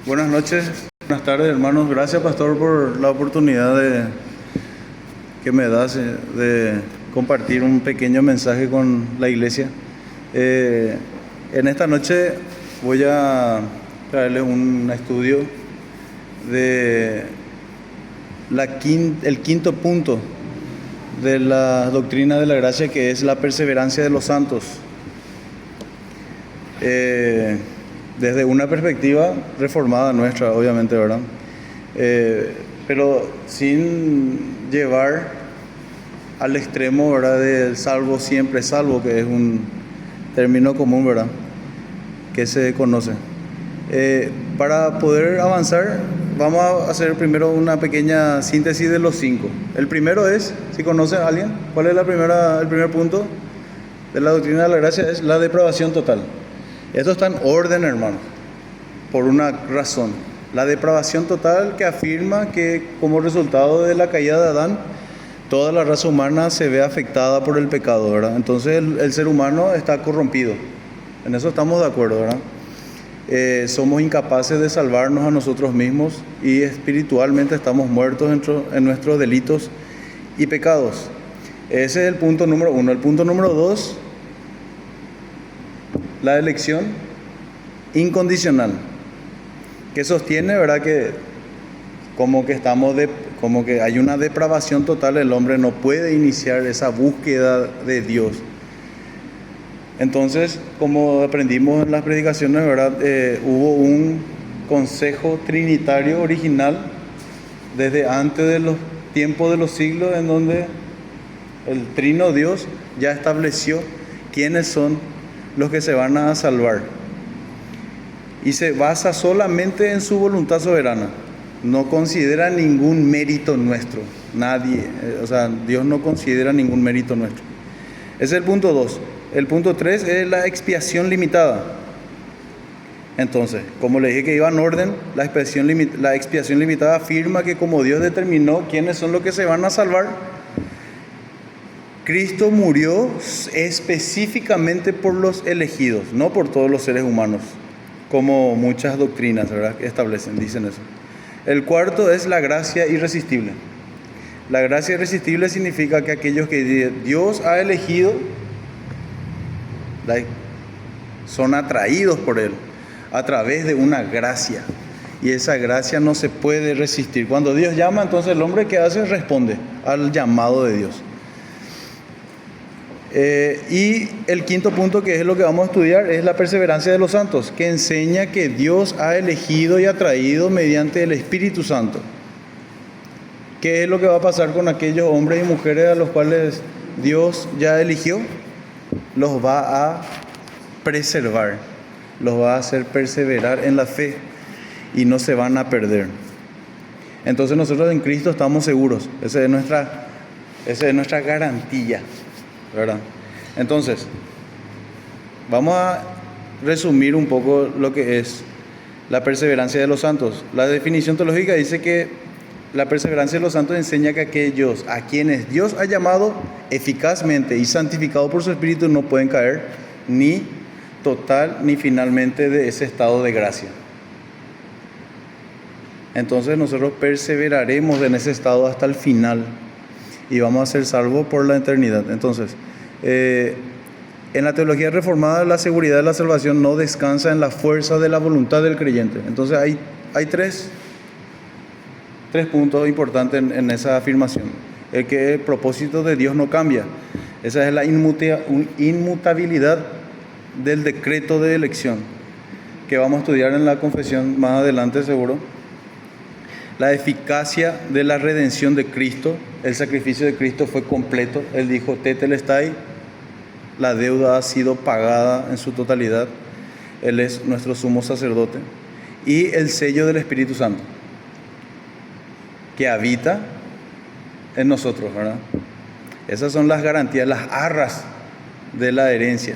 Buenas noches, buenas tardes, hermanos. Gracias, pastor, por la oportunidad que me das de compartir un pequeño mensaje con la iglesia. Eh, en esta noche voy a traerles un estudio de el quinto punto de la doctrina de la gracia, que es la perseverancia de los santos. Desde una perspectiva reformada nuestra, obviamente, ¿verdad? Pero sin llevar al extremo, ¿verdad?, del salvo siempre salvo, que es un término común, ¿verdad?, que se conoce. Para poder avanzar, vamos a hacer primero una pequeña síntesis de los 5. El primero es, si conoce a alguien, ¿cuál es el primer punto de la doctrina de la gracia? Es la depravación total. Esto está en orden, hermano, por una razón. La depravación total, que afirma que como resultado de la caída de Adán, toda la raza humana se ve afectada por el pecado, ¿verdad? Entonces el ser humano está corrompido. En eso estamos de acuerdo, ¿verdad? Somos incapaces de salvarnos a nosotros mismos y espiritualmente estamos muertos en nuestros delitos y pecados. Ese es el punto número 1. El punto número 2, la elección incondicional, que sostiene, ¿verdad?, que como que hay una depravación total, el hombre no puede iniciar esa búsqueda de Dios. Entonces, como aprendimos en las predicaciones, ¿verdad?, hubo un consejo trinitario original desde antes de los tiempos de los siglos, en donde el trino Dios ya estableció quiénes son los que se van a salvar. Y se basa solamente en su voluntad soberana. No considera ningún mérito nuestro. Nadie, Dios no considera ningún mérito nuestro. Ese es el punto 2. El punto 3 es la expiación limitada. Entonces, como le dije que iba en orden, la expiación limitada afirma que como Dios determinó quiénes son los que se van a salvar, Cristo murió específicamente por los elegidos, no por todos los seres humanos, como muchas doctrinas, ¿verdad?, dicen eso. El cuarto es la gracia irresistible. La gracia irresistible significa que aquellos que Dios ha elegido son atraídos por Él a través de una gracia, y esa gracia no se puede resistir. Cuando Dios llama, entonces el hombre, ¿qué hace? Responde al llamado de Dios. Y el quinto punto, que es lo que vamos a estudiar, es la perseverancia de los santos, que enseña que Dios ha elegido y atraído mediante el Espíritu Santo. ¿Qué es lo que va a pasar con aquellos hombres y mujeres a los cuales Dios ya eligió? Los va a preservar, los va a hacer perseverar en la fe y no se van a perder. Entonces nosotros en Cristo estamos seguros. Esa es nuestra garantía, ¿verdad? Entonces, vamos a resumir un poco lo que es la perseverancia de los santos. La definición teológica dice que la perseverancia de los santos enseña que aquellos a quienes Dios ha llamado eficazmente y santificado por su Espíritu no pueden caer ni total ni finalmente de ese estado de gracia. Entonces nosotros perseveraremos en ese estado hasta el final y vamos a ser salvos por la eternidad. Entonces, en la teología reformada, la seguridad de la salvación no descansa en la fuerza de la voluntad del creyente. Entonces hay tres puntos importantes en esa afirmación. El propósito de Dios no cambia. Esa es la inmutabilidad del decreto de elección, que vamos a estudiar en la confesión más adelante seguro. La eficacia de la redención de Cristo. El sacrificio de Cristo fue completo. Él dijo, tetelestai, la deuda ha sido pagada en su totalidad. Él es nuestro sumo sacerdote. Y el sello del Espíritu Santo, que habita en nosotros, ¿verdad? Esas son las garantías, las arras de la herencia.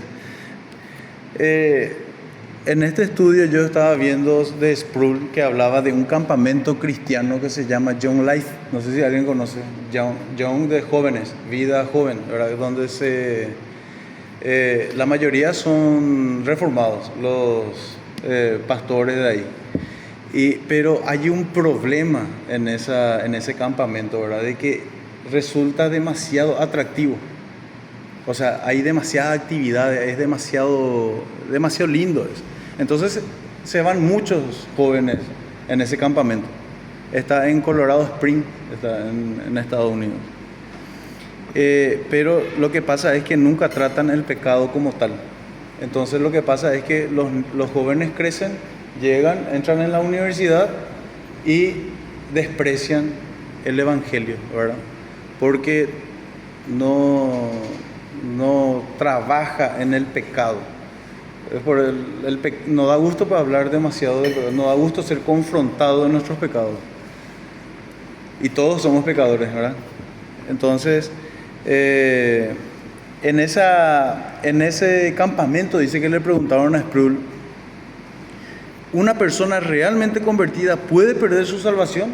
En este estudio yo estaba viendo de Sproul, que hablaba de un campamento cristiano que se llama Young Life. No sé si alguien conoce. Young de jóvenes, vida joven, ¿verdad? Donde la mayoría son reformados, los pastores de ahí. Pero hay un problema en ese campamento, ¿verdad? De que resulta demasiado atractivo. O sea, hay demasiada actividad, es demasiado lindo eso. Entonces se van muchos jóvenes en ese campamento. Está en Colorado Springs, está en Estados Unidos. Pero lo que pasa es que nunca tratan el pecado como tal. Entonces lo que pasa es que los jóvenes crecen, llegan, entran en la universidad y desprecian el Evangelio, ¿verdad? Porque no trabaja en el pecado. No da gusto para hablar demasiado del pecado, no da gusto ser confrontado de nuestros pecados. Y todos somos pecadores, ¿verdad? Entonces, en ese campamento dice que le preguntaron a Sproul: ¿una persona realmente convertida puede perder su salvación?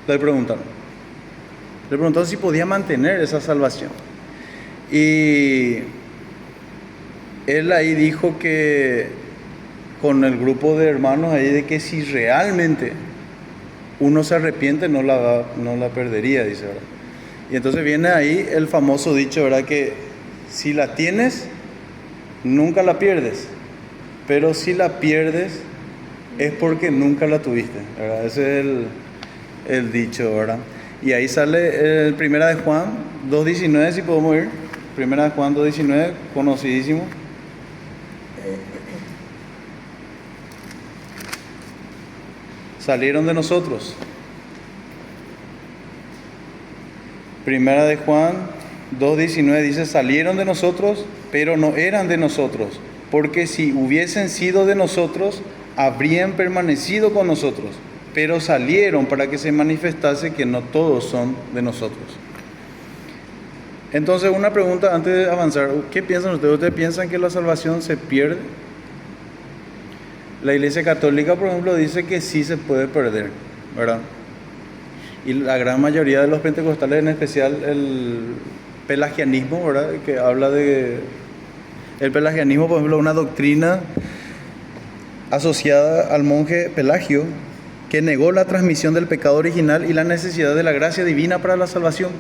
Le preguntaron si podía mantener esa salvación. Y él ahí dijo que con el grupo de hermanos ahí, de que si realmente uno se arrepiente no la perdería, dice, ¿verdad? Y entonces viene ahí el famoso dicho, ¿verdad? Que si la tienes, nunca la pierdes, pero si la pierdes es porque nunca la tuviste, ¿verdad? Ese es el dicho, ¿verdad? Y ahí sale Primera de Juan 2:19, si podemos ir. Primera de Juan 2:19, conocidísimo. Salieron de nosotros. Primera de Juan 2:19 dice: salieron de nosotros, pero no eran de nosotros, porque si hubiesen sido de nosotros, habrían permanecido con nosotros, pero salieron para que se manifestase que no todos son de nosotros. Entonces, una pregunta antes de avanzar: ¿qué piensan ustedes? ¿Ustedes piensan que la salvación se pierde? La Iglesia Católica, por ejemplo, dice que sí se puede perder, ¿verdad? Y la gran mayoría de los pentecostales, en especial el pelagianismo, ¿verdad? Que habla de... El pelagianismo, por ejemplo, una doctrina asociada al monje Pelagio, que negó la transmisión del pecado original y la necesidad de la gracia divina para la salvación.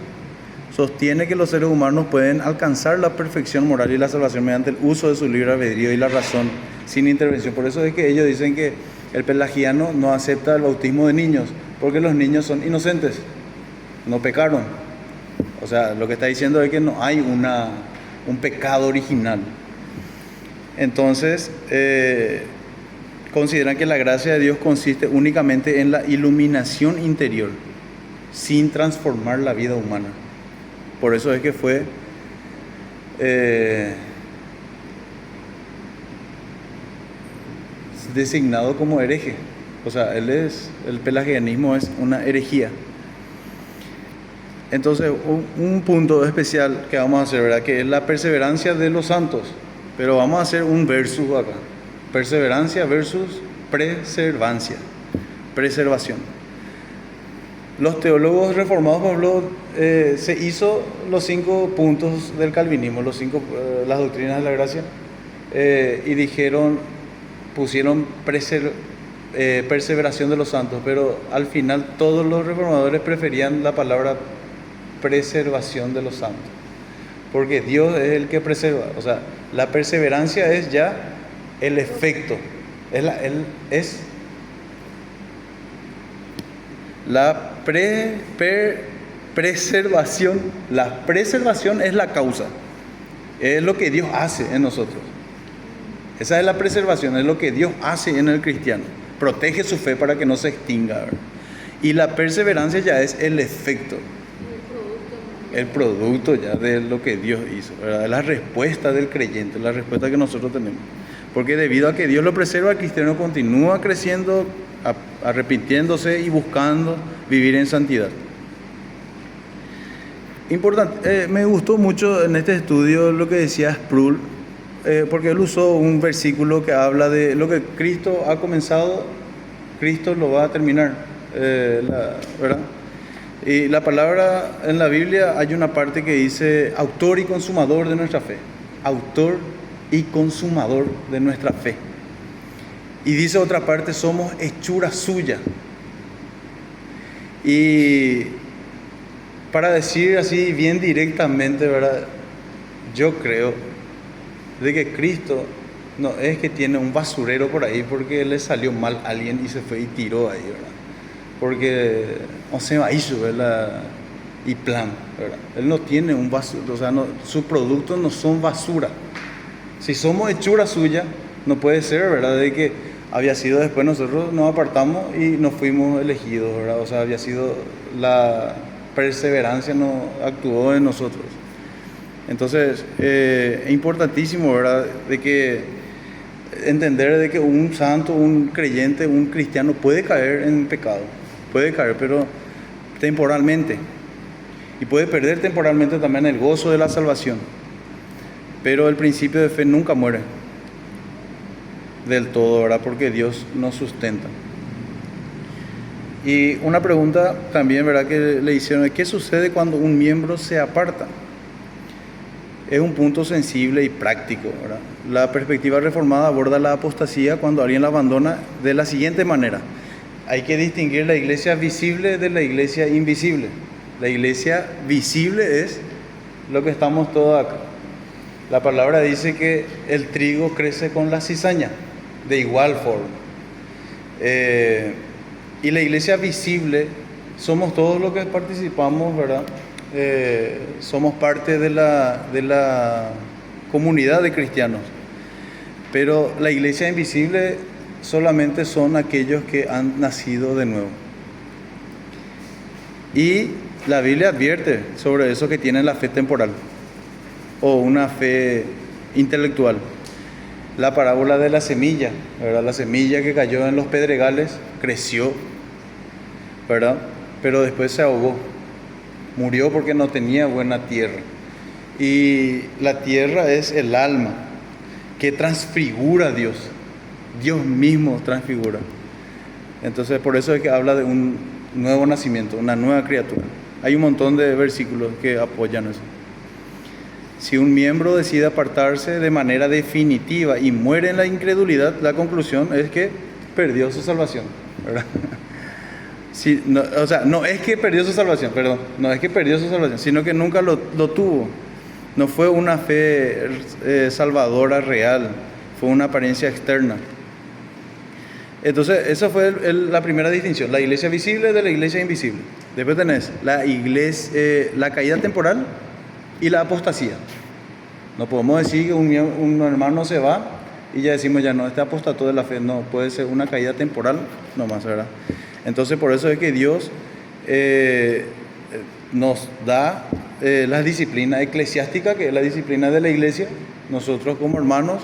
Sostiene que los seres humanos pueden alcanzar la perfección moral y la salvación mediante el uso de su libre albedrío y la razón, sin intervención. Por eso es que ellos dicen que el pelagiano no acepta el bautismo de niños, porque los niños son inocentes, no pecaron. O sea, lo que está diciendo es que no hay un pecado original. Entonces, consideran que la gracia de Dios consiste únicamente en la iluminación interior, sin transformar la vida humana. Por eso es que fue designado como hereje. O sea, el pelagianismo es una herejía. Entonces, un punto especial que vamos a hacer, ¿verdad? Que es la perseverancia de los santos. Pero vamos a hacer un versus acá: perseverancia versus preservancia, preservación. Los teólogos reformados, por ejemplo, se hizo los 5 puntos del calvinismo, las doctrinas de la gracia, y pusieron perseveración de los santos, pero al final todos los reformadores preferían la palabra preservación de los santos, porque Dios es el que preserva. O sea, la perseverancia es ya el efecto, es la preservación. La preservación es la causa, es lo que Dios hace en nosotros. Esa es la preservación, es lo que Dios hace en el cristiano, protege su fe para que no se extinga, ¿verdad? Y la perseverancia ya es el efecto, el producto ya de lo que Dios hizo, ¿verdad? La respuesta del creyente, la respuesta que nosotros tenemos. Porque debido a que Dios lo preserva, el cristiano continúa creciendo, arrepintiéndose y buscando vivir en santidad. Importante, me gustó mucho en este estudio lo que decía Sproul, porque él usó un versículo que habla de lo que Cristo ha comenzado, Cristo lo va a terminar, ¿verdad? Y la palabra en la Biblia, hay una parte que dice autor y consumador de nuestra fe, autor y consumador de nuestra fe. Y dice otra parte, somos hechura suya. Y para decir así bien directamente, ¿verdad? Yo creo de que Cristo no es que tiene un basurero por ahí porque le salió mal a alguien y se fue y tiró ahí, ¿verdad? Porque no se hizo, ¿verdad? Y plan, ¿verdad? Él no tiene un basura, o sea, no, sus productos no son basura. Si somos hechura suya, no puede ser, ¿verdad? De que había sido después nosotros nos apartamos y nos fuimos elegidos, ¿verdad? O sea, había sido la perseverancia no actuó en nosotros. Entonces, es importantísimo, ¿verdad? De que entender de que un santo, un creyente, un cristiano puede caer en pecado, puede caer, pero temporalmente, y puede perder temporalmente también el gozo de la salvación, pero el principio de fe nunca muere del todo, ¿verdad? Porque Dios nos sustenta. Y una pregunta también, ¿verdad?, que le hicieron: ¿qué sucede cuando un miembro se aparta? Es un punto sensible y práctico, ¿verdad? La perspectiva reformada aborda la apostasía cuando alguien la abandona de la siguiente manera: hay que distinguir la iglesia visible de la iglesia invisible. La iglesia visible es lo que estamos todos acá. La palabra dice que el trigo crece con la cizaña, de igual forma. Y la iglesia visible somos todos los que participamos, ¿verdad? Somos parte de la comunidad de cristianos. Pero la iglesia invisible solamente son aquellos que han nacido de nuevo. Y la Biblia advierte sobre eso, que tienen la fe temporal o una fe intelectual. La parábola de la semilla, ¿verdad? La semilla que cayó en los pedregales creció, ¿verdad? Pero después se ahogó, murió porque no tenía buena tierra. Y la tierra es el alma que transfigura a Dios. Dios mismo transfigura. Entonces, por eso es que habla de un nuevo nacimiento, una nueva criatura. Hay un montón de versículos que apoyan eso. Si un miembro decide apartarse de manera definitiva y muere en la incredulidad, la conclusión es que perdió su salvación, ¿verdad? Si, no, o sea, no es que perdió su salvación, perdón, no es que perdió su salvación, sino que nunca lo tuvo. No fue una fe salvadora real, fue una apariencia externa. Entonces, esa fue la primera distinción: la iglesia visible de la iglesia invisible. Después tenés la iglesia, la caída temporal y la apostasía. No podemos decir que un hermano se va y ya decimos ya no, este apostató de la fe. No, puede ser una caída temporal nomás, ¿verdad? Entonces, por eso es que Dios nos da la disciplina eclesiástica, que es la disciplina de la iglesia. Nosotros como hermanos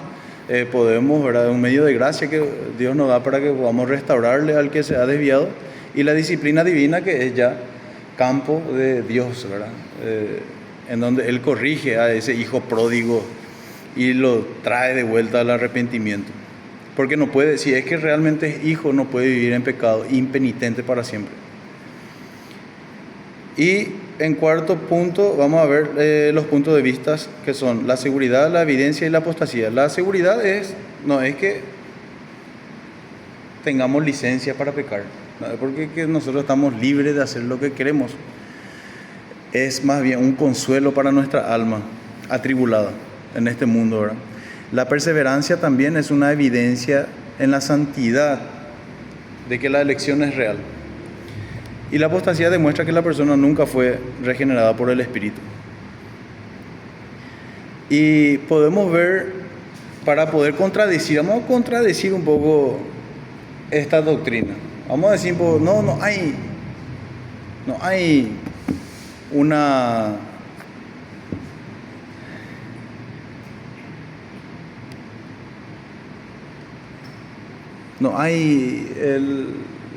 podemos, ¿verdad?, un medio de gracia que Dios nos da para que podamos restaurarle al que se ha desviado, y la disciplina divina, que es ya campo de Dios, ¿verdad? En donde Él corrige a ese hijo pródigo y lo trae de vuelta al arrepentimiento. Porque no puede, si es que realmente es hijo, no puede vivir en pecado impenitente para siempre. Y en cuarto punto vamos a ver los puntos de vista, que son la seguridad, la evidencia y la apostasía. La seguridad no es que tengamos licencia para pecar, no es porque que nosotros estamos libres de hacer lo que queremos. Es más bien un consuelo para nuestra alma atribulada en este mundo, ¿verdad? La perseverancia también es una evidencia en la santidad de que la elección es real. Y la apostasía demuestra que la persona nunca fue regenerada por el Espíritu. Y podemos ver, para poder contradecir, vamos a contradecir un poco esta doctrina. Vamos a decir, no hay una... No hay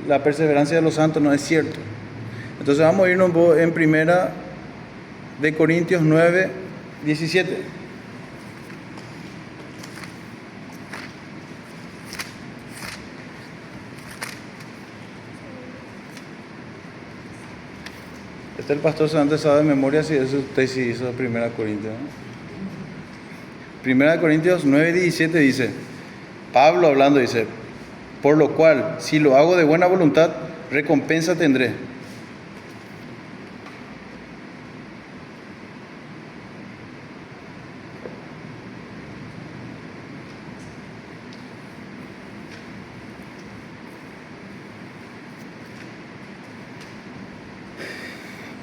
la perseverancia de los santos, no es cierto. Entonces vamos a irnos en primera de Corintios 9, 17. El pastor antes sabe de memoria si eso usted sí hizo primera Corintios, ¿no? Primera de Corintios 9, 17 dice, Pablo hablando, dice: Por lo cual, si lo hago de buena voluntad, recompensa tendré.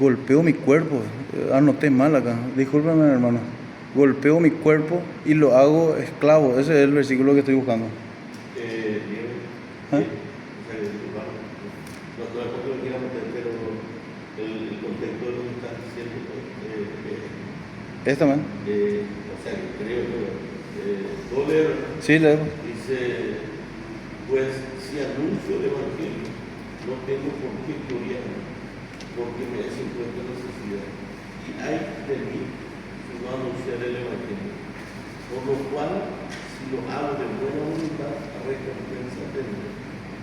Golpeo mi cuerpo, anoté mal acá, discúlpame hermano. Golpeo mi cuerpo y lo hago esclavo. Ese es el versículo que estoy buscando. ¿Ah? No es porque lo quiera meter, pero el contexto de lo que estás diciendo, ¿Esta man? o sea, creo yo, ¿puedo leer? Sí, leo. Dice, pues si anuncio el Evangelio, no tengo por qué gloriarme, porque me es impuesta necesidad. Y hay de mí si no anunciar el Evangelio. Por lo cual, si lo hago de buena voluntad, recompensa tendré.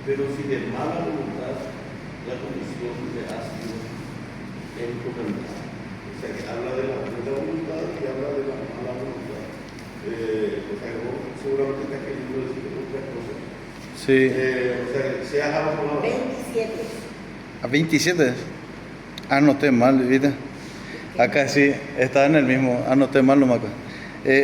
Pero si de mala voluntad, la comisión me ha sido encomendada. O sea, que habla de la buena voluntad y habla de la mala voluntad. O sea, que vos seguramente estás queriendo decir otras cosas. Sí. O sea, que seas a la palabra. 27. ¿A 27? Anoté mal, ¿viste? Acá sí, está en el mismo, anoté mal nomás acá.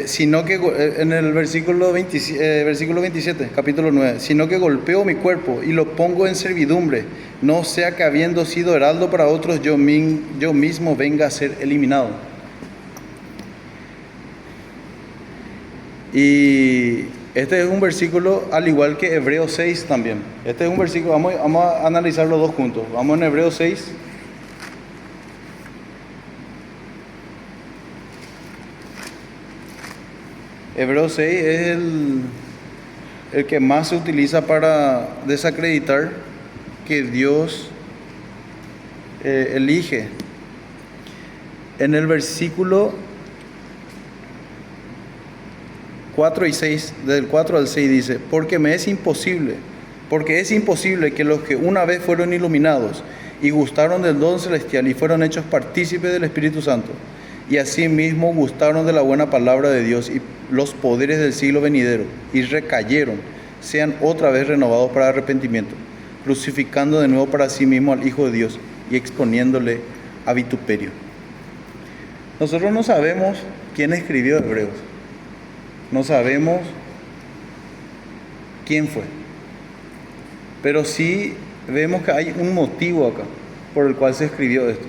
Sino que en el versículo 27, capítulo 9, sino que golpeo mi cuerpo y lo pongo en servidumbre, no sea que habiendo sido heraldo para otros, yo mismo venga a ser eliminado. Y este es un versículo al igual que Hebreos 6 también. Este es un versículo, vamos a analizar los dos juntos. Vamos en Hebreos 6. Hebreos 6 es el que más se utiliza para desacreditar que Dios elige. En el versículo 4 y 6, del 4 al 6 dice, porque es imposible que los que una vez fueron iluminados y gustaron del don celestial y fueron hechos partícipes del Espíritu Santo, y asimismo gustaron de la buena palabra de Dios y los poderes del siglo venidero, y recayeron, sean otra vez renovados para arrepentimiento, crucificando de nuevo para sí mismo al Hijo de Dios y exponiéndole a vituperio. Nosotros no sabemos quién escribió Hebreos, no sabemos quién fue, pero sí vemos que hay un motivo acá por el cual se escribió esto.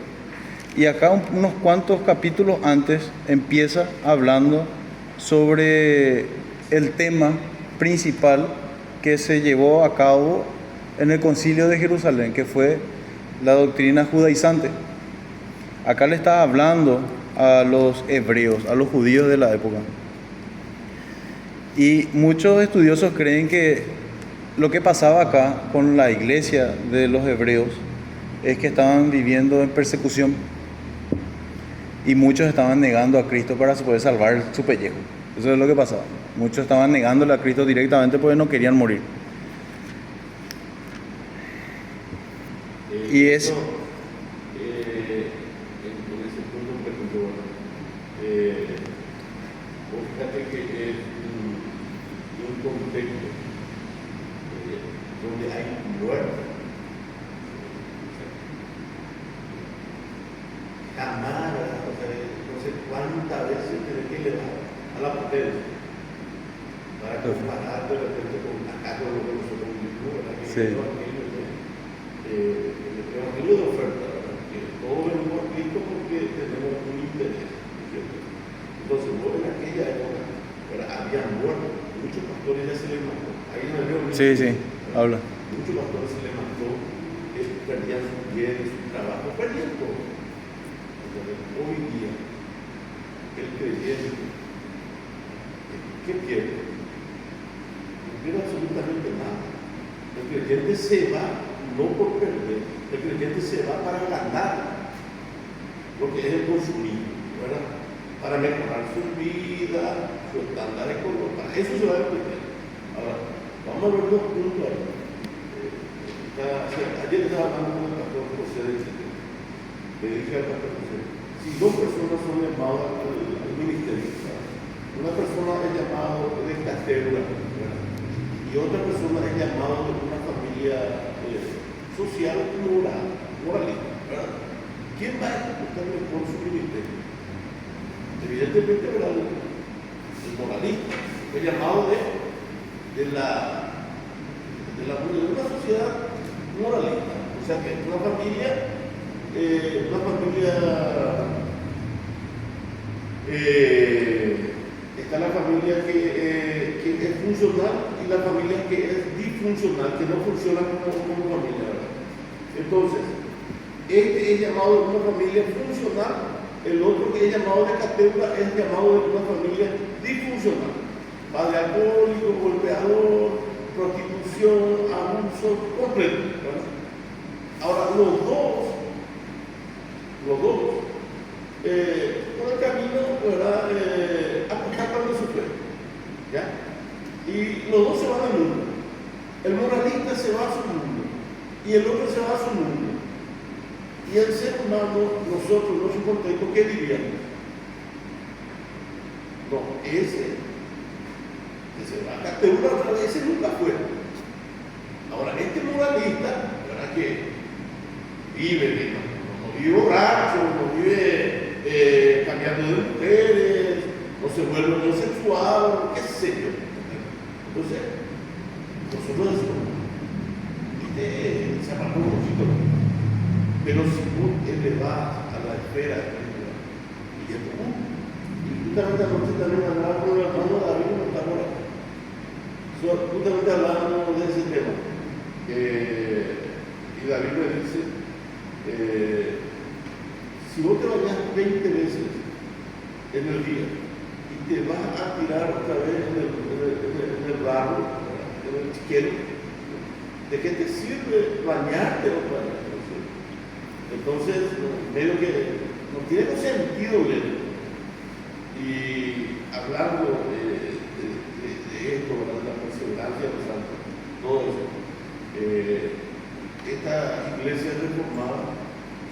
Y acá unos cuantos capítulos antes empieza hablando sobre el tema principal que se llevó a cabo en el Concilio de Jerusalén, que fue la doctrina judaizante. Acá le está hablando a los hebreos, a los judíos de la época. Y muchos estudiosos creen que lo que pasaba acá con la iglesia de los hebreos es que estaban viviendo en persecución. Y muchos estaban negando a Cristo para poder salvar su pellejo. Eso es lo que pasaba. Muchos estaban negándole a Cristo directamente porque no querían morir. Y es... En ese punto, por ejemplo, fíjate que es un contexto donde hay muerte. Jamás, o sea, no sé cuántas veces tenés que elevar a la potencia para comparar de repente con acá con lo que nosotros vivimos, ¿verdad? Que Sí. el evangelio de oferta, ¿verdad? Que todos venimos a Cristo porque tenemos un interés, ¿cierto? Entonces, vos en aquella época, ¿verdad? Había muerto, muchos pastores ya se les mató. Ahí en el Río Sí, sí, habla. muchos pastores se les mató, perdían sus bienes, su trabajo, perdían todo. Hoy día, el creyente, ¿qué pierde? No pierde absolutamente nada. El creyente se va no por perder, el creyente se va para ganar lo que es el consumismo, ¿verdad? Para mejorar su vida, su estándar económico, para eso se va a creyente. Ahora, vamos a ver dos puntos ahí. Ayer estaba hablando con el pastor José de Chile. Le dije al pastor José, si dos personas son llamadas al ministerio, ¿verdad? Una persona es llamada de cátedra, ¿verdad? Y y otra persona es llamado de una familia social moralista, ¿verdad? ¿Quién va a ejecutar mejor su ministerio? Evidentemente, ¿verdad? El moralista, es llamado de una sociedad moralista. O sea que una familia está la familia que es funcional y la familia que es disfuncional, que no funciona como familia, ¿verdad? Entonces, este es llamado de una familia funcional, el otro que es llamado de catégola es llamado de una familia disfuncional. Padre alcohólico, golpeador, prostitución, abuso, completo, ¿verdad? Ahora, los dos, por el camino, ¿verdad? Acatando su fe, ¿ya? Y los dos se van al mundo. El moralista se va a su mundo y el otro se va a su mundo. Y el ser humano, nosotros, nuestro contexto, ¿qué diríamos? No, ese que se va a categorizar otra vez, ese nunca fue. Ahora, este moralista, ¿verdad? Que vive, no vive borracho, no vive cambiando de mujeres, no se vuelve homosexual, qué sé yo. Entonces, nosotros decimos, se llama un poquito, pero si tú elevas a la esfera espiritual, y ya y justamente anoche también hablaba con el hermano David, no está por acá. Justamente hablábamos de ese tema. Y David me dice, si vos te bañas 20 veces en el día y te vas a tirar otra vez en el barro, en el chiquero, ¿de qué te sirve bañarte otra vez? Entonces, medio que no tiene sentido bien. Y hablando de esto, de la perseverancia de los santos, todo eso, estas iglesias reformadas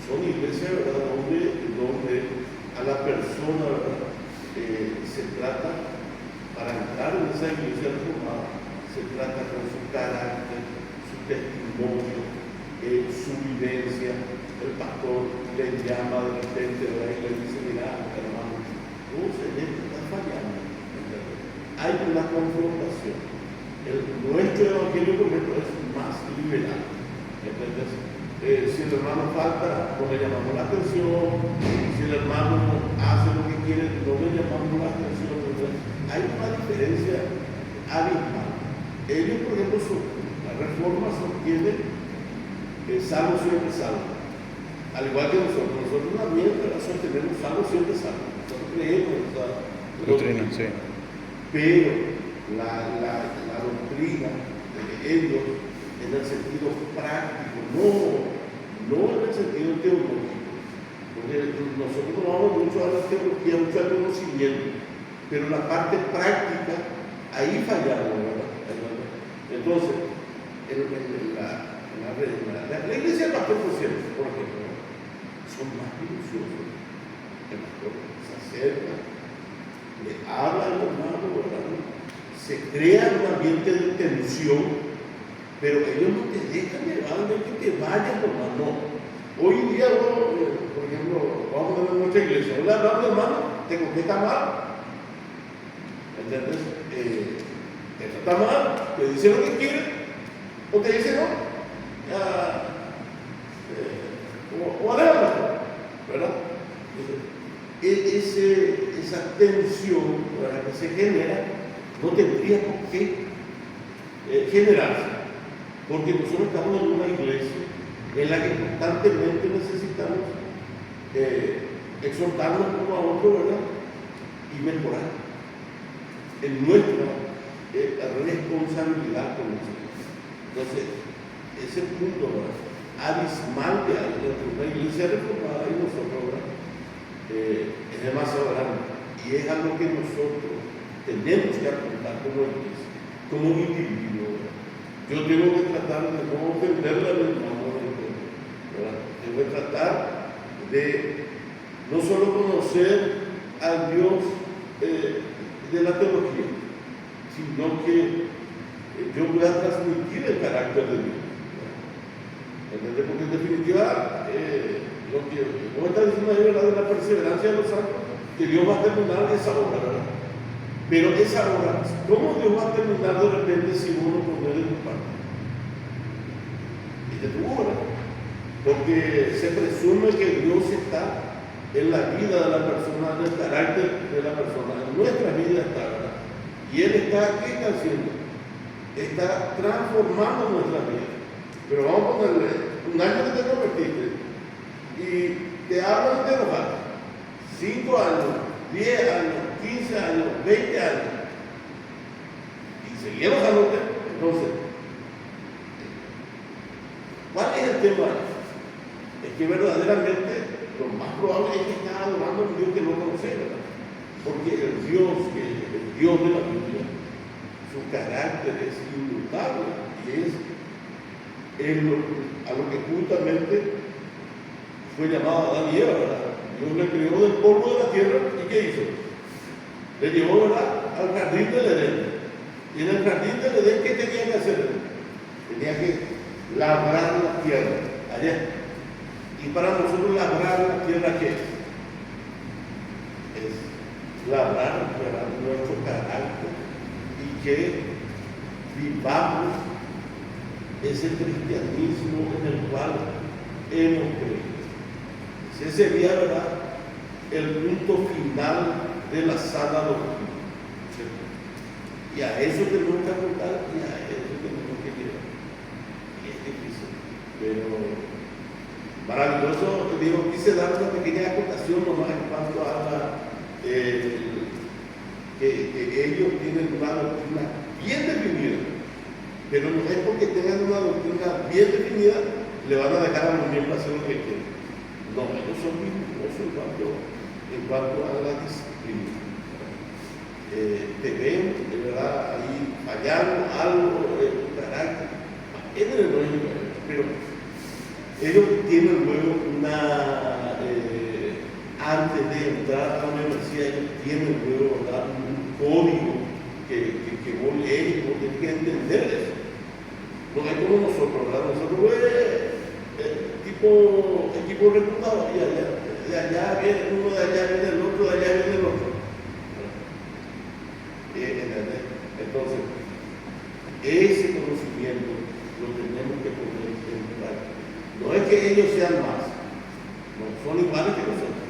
son iglesias, ¿verdad?, donde a la persona, ¿verdad?, se trata, para entrar en esa iglesia reformada, se trata con su carácter, su testimonio, su vivencia. El pastor le llama de repente, ¿verdad?, y le dice, mira, hermano, vos en esto estás fallando. Hay una confrontación. Nuestro evangelio, por ejemplo, es más liberal. Si el hermano falta, no le llamamos la atención. Si el hermano hace lo que quiere, no le llamamos la atención. Hay una diferencia abismal. Ellos, por ejemplo, la reforma sostiene salvo siempre salvo. Al igual que nosotros también sostenemos salvo siempre salvo. Nosotros creemos en esa Doctrina, sí. Pero la doctrina de ellos, en el sentido práctico, no en el sentido teológico, porque nosotros vamos mucho a la teología, mucho al conocimiento, pero la parte práctica, ahí fallamos, ¿verdad? Entonces, la iglesia del pastor por ejemplo, son más minuciosos. El pastor se acerca, le habla al hermano, ¿verdad? Se crea un ambiente de tensión, pero ellos no te dejan llevar de que te vayas, hermano. Hoy en día, por ejemplo, vamos a ver nuestra iglesia, le hablamos, hermano, te contesta mal. ¿Entendés? Te trata mal, te dice lo que quiere, o te dice no. O aléjate, ¿verdad? Esa tensión, ¿verdad?, que se genera, no tendría por qué generarse, porque nosotros estamos en una iglesia en la que constantemente necesitamos exhortarnos uno a otro, ¿verdad?, y mejorar en nuestra responsabilidad con nosotros. Entonces, ese punto, ¿verdad?, abismal que hay entre una iglesia reformada y nosotros, ¿verdad?, es demasiado grande, y es algo que nosotros tenemos que afrontar como iglesia, como individuo, ¿verdad? Yo tengo que tratar de no ofenderle al hermano, ¿verdad? Tengo que tratar de no solo conocer al Dios de la teología, sino que yo pueda transmitir el carácter de Dios. ¿Entendés? Porque en definitiva, lo que vos estás diciendo ahí, ¿verdad?, de la perseverancia de los santos, que Dios va a terminar esa obra, ¿verdad? Pero esa obra, ¿cómo Dios va a terminar de repente si uno pone de tu parte? Y de tu obra. Porque se presume que Dios está en la vida de la persona, en el carácter de la persona, en nuestra vida está, ¿verdad? Y Él está, ¿qué está haciendo? Está transformando nuestra vida. Pero vamos a ponerle un año que te convertiste y te hablan de enojar. 5 años, 10 años, 15 años, 20 años. Y seguí enojándote. Entonces, ¿cuál es el tema? Es que verdaderamente lo más probable es que estás adorando a un Dios que no conoces, ¿verdad? Porque el Dios de la Biblia, su carácter es inmutable y es a lo que justamente fue llamado Adán y Eva, ¿verdad? Dios le creó del polvo de la tierra y ¿qué hizo? Le llevó, ¿verdad?, al jardín del Edén. Y en el jardín del Edén, ¿qué tenía que hacer? Tenía que labrar la tierra allá. Y para nosotros labrar la tierra, ¿qué es? Es labrar, ¿verdad?, nuestro carácter y que vivamos ese cristianismo en el cual hemos creído. Ese sería, ¿verdad?, el punto final de la sana doctrina. ¿Cierto? Y a eso tenemos que apuntar y a eso tenemos que llegar. Y es difícil, pero maravilloso. Te digo, quise dar una pequeña acotación nomás en cuanto a que ellos tienen una doctrina bien definida, pero no es porque tengan una doctrina bien definida le van a dejar a los miembros hacer lo que quieren. No, ellos son minuciosos en cuanto a la disciplina. Te ven, de verdad, ahí fallando algo de tu carácter, pero ellos tienen luego antes de entrar a la universidad, ellos tienen luego un código que vos lees y vos tenés que entender eso. No es como nosotros, ¿verdad? Nosotros, equipo reclutado, y de allá viene uno, de allá viene el otro, de allá viene el otro. ¿Entendés? Entonces, ese conocimiento lo tenemos que poner en práctica. No es que ellos sean más, no, son iguales que nosotros.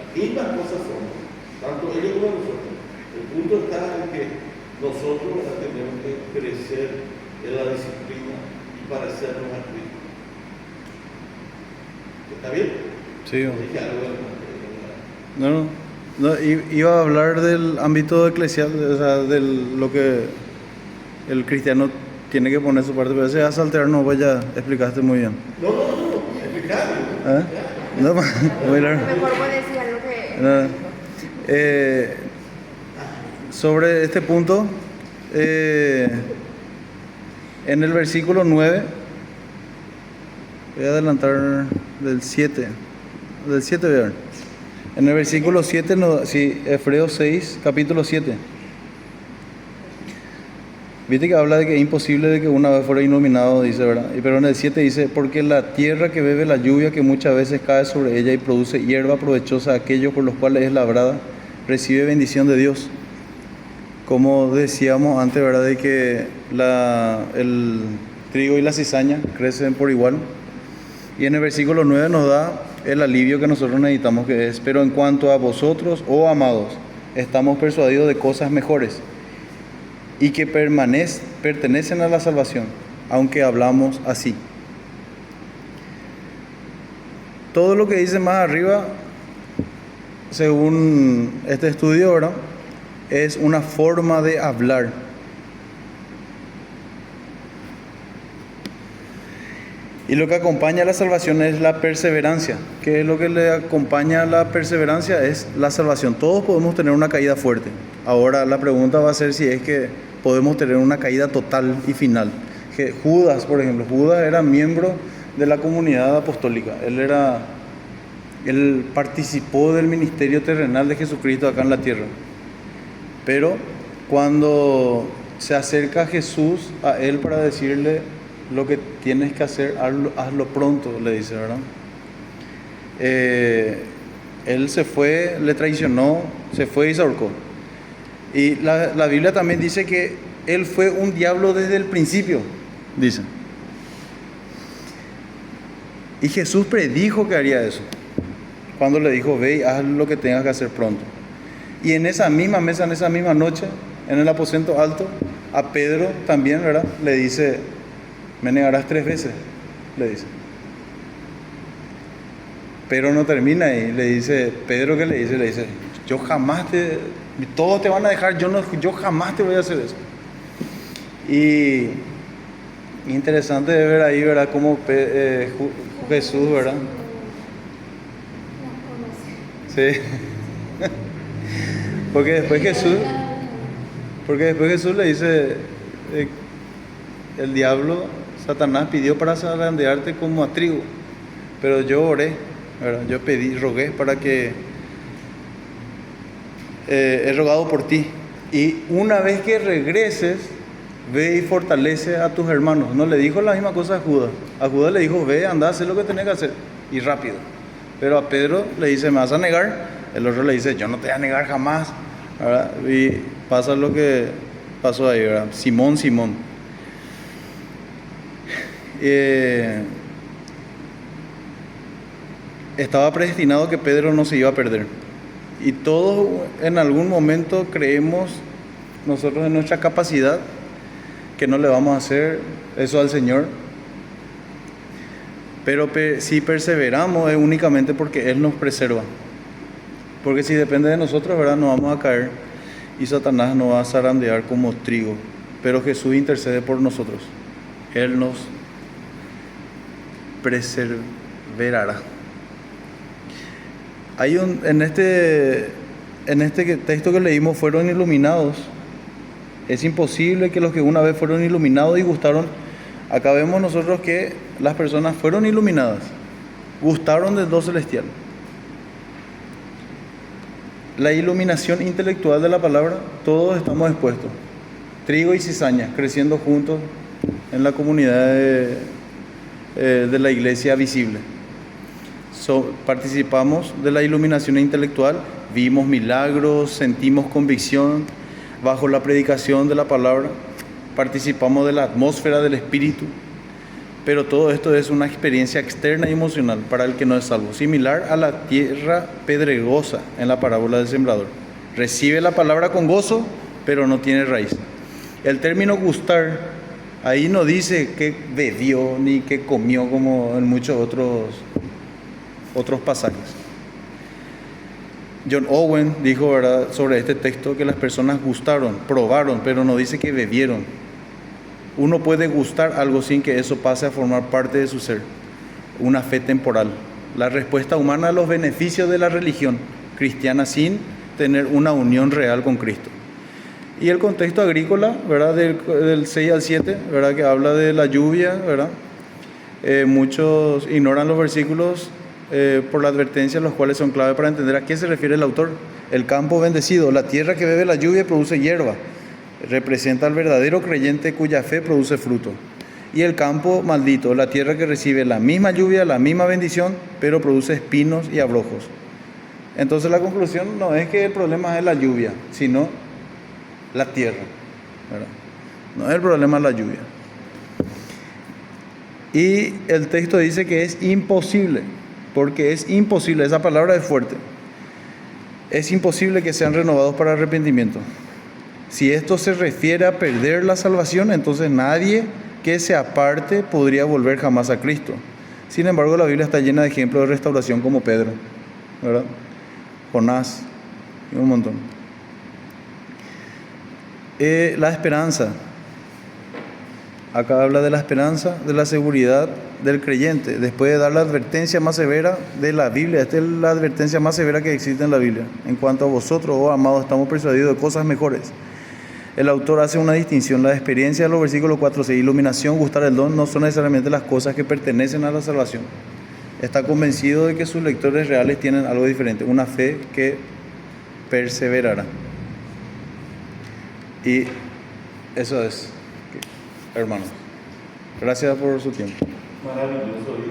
Las mismas cosas somos, tanto ellos como nosotros. El punto está en que nosotros tenemos que crecer en la disciplina y parecernos a Cristo. ¿Está bien? Sí. No, iba a hablar del ámbito eclesial, o sea, de lo que el cristiano tiene que poner su parte, pero ese alterarnos, vos ya explicaste muy bien. No, explicaste. No, muy largo. Mejor vos decís algo que... Sobre este punto, en el versículo 9, voy a adelantar del 7 voy a ver. En el versículo 7, Hebreos 6, capítulo 7. Viste que habla de que es imposible de que una vez fuera iluminado, dice, ¿verdad? Pero en el 7 dice, porque la tierra que bebe la lluvia que muchas veces cae sobre ella y produce hierba provechosa a aquellos por los cuales es labrada, recibe bendición de Dios. Como decíamos antes, ¿verdad?, de que el trigo y la cizaña crecen por igual. Y en el versículo 9 nos da el alivio que nosotros necesitamos, que es, pero en cuanto a vosotros, oh amados, estamos persuadidos de cosas mejores y que pertenecen a la salvación, aunque hablamos así. Todo lo que dice más arriba, según este estudio, ¿verdad?, es una forma de hablar. Y lo que acompaña a la salvación es la perseverancia. ¿Qué es lo que le acompaña a la perseverancia? Es la salvación. Todos podemos tener una caída fuerte. Ahora la pregunta va a ser si es que podemos tener una caída total y final. Que Judas, por ejemplo, Judas era miembro de la comunidad apostólica. Él participó del ministerio terrenal de Jesucristo acá en la tierra. Pero cuando se acerca Jesús a él para decirle: lo que tienes que hacer, hazlo pronto, le dice, ¿verdad? Él se fue, le traicionó, se fue y se ahorcó. Y la Biblia también dice que él fue un diablo desde el principio, dice. Y Jesús predijo que haría eso, cuando le dijo: ve y haz lo que tengas que hacer pronto. Y en esa misma mesa, en esa misma noche, en el aposento alto, a Pedro también, ¿verdad?, le dice: me negarás 3 veces, le dice. Pero no termina ahí, le dice, Pedro, ¿qué le dice? Le dice: yo jamás todos te van a dejar, yo jamás te voy a hacer eso. Y interesante de ver ahí, ¿verdad?, cómo Jesús, ¿verdad? Sí. Porque después Jesús le dice, el diablo, Satanás, pidió para zarandearte como a trigo, pero yo oré, ¿verdad? Yo rogué para que he rogado por ti, y una vez que regreses, ve y fortalece a tus hermanos. No le dijo la misma cosa a Judas. A Judas le dijo: ve, anda, haz lo que tenés que hacer, y rápido. Pero a Pedro le dice: me vas a negar. El otro le dice: yo no te voy a negar jamás, ¿verdad? Y pasa lo que pasó ahí, ¿verdad? Simón. Estaba predestinado que Pedro no se iba a perder. Y todos en algún momento creemos nosotros en nuestra capacidad que no le vamos a hacer eso al Señor. Pero si perseveramos es únicamente porque Él nos preserva. Porque si depende de nosotros, ¿verdad?, nos vamos a caer y Satanás nos va a zarandear como trigo. Pero Jesús intercede por nosotros. Él nos perseverará. Hay en este texto que leímos, fueron iluminados. Es imposible que los que una vez fueron iluminados y gustaron. Acá vemos nosotros que las personas fueron iluminadas, gustaron del don celestial. La iluminación intelectual de la palabra, todos estamos expuestos. Trigo y cizaña, creciendo juntos en la comunidad de la iglesia visible. Participamos de la iluminación intelectual, vimos milagros, sentimos convicción bajo la predicación de la palabra, participamos de la atmósfera del Espíritu, pero todo esto es una experiencia externa y emocional para el que no es salvo, similar a la tierra pedregosa en la parábola del sembrador. Recibe la palabra con gozo, pero no tiene raíz. El término gustar, ahí no dice que bebió ni que comió como en muchos otros pasajes. John Owen dijo, ¿verdad?, sobre este texto, que las personas gustaron, probaron, pero no dice que bebieron. Uno puede gustar algo sin que eso pase a formar parte de su ser, una fe temporal, la respuesta humana a los beneficios de la religión cristiana sin tener una unión real con Cristo. Y el contexto agrícola, ¿verdad?, del 6 al 7, ¿verdad?, que habla de la lluvia, ¿verdad? Muchos ignoran los versículos por la advertencia, los cuales son clave para entender a qué se refiere el autor. El campo bendecido, la tierra que bebe la lluvia produce hierba, representa al verdadero creyente cuya fe produce fruto. Y el campo maldito, la tierra que recibe la misma lluvia, la misma bendición, pero produce espinos y abrojos. Entonces la conclusión no es que el problema es la lluvia, sino la tierra, ¿verdad? No es el problema la lluvia. Y el texto dice que es imposible, porque es imposible, esa palabra es fuerte, es imposible que sean renovados para arrepentimiento. Si esto se refiere a perder la salvación, entonces nadie que se aparte podría volver jamás a Cristo. Sin embargo, la Biblia está llena de ejemplos de restauración como Pedro, ¿verdad?, Jonás y un montón. La esperanza. Acá habla de la esperanza, de la seguridad del creyente, después de dar la advertencia más severa de la Biblia. Esta es la advertencia más severa que existe en la Biblia. En cuanto a vosotros, oh amados, estamos persuadidos de cosas mejores. El autor hace una distinción. La experiencia de los versículos 4, 6, iluminación, gustar el don, no son necesariamente las cosas que pertenecen a la salvación. Está convencido de que sus lectores reales tienen algo diferente, una fe que perseverará. Y Eso es, hermanos. Gracias por su tiempo. Maravilloso.